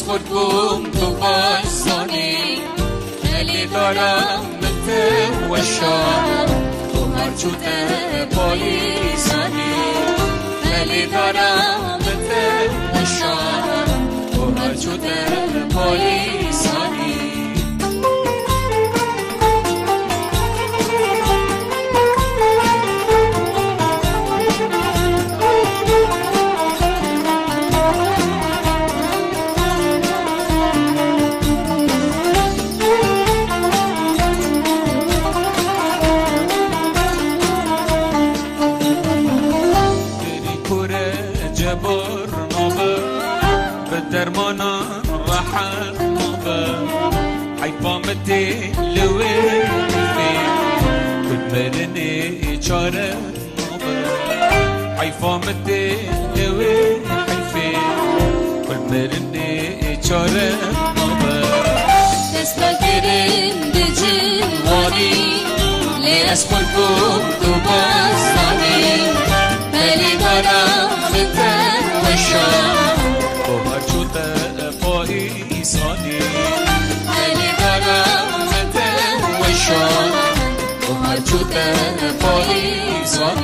اسپورت بوم تو بازانی خیلی دارم مته و شام تو مرچوده پایی زنی خیلی دارم مته و شام تو مرچوده پایی زنی درمانان راحت نوبة حيفامتي لوين كنت مرني چاره نوبة حيفامتي لوين حيفي كنت مرني چاره نوبة دستا گرم دی جوانی لی اسپول بوم تو بستانی بلی دارم بتر و شام پاییزانی خیلی دارم مته و شام و هر چوده پاییزانی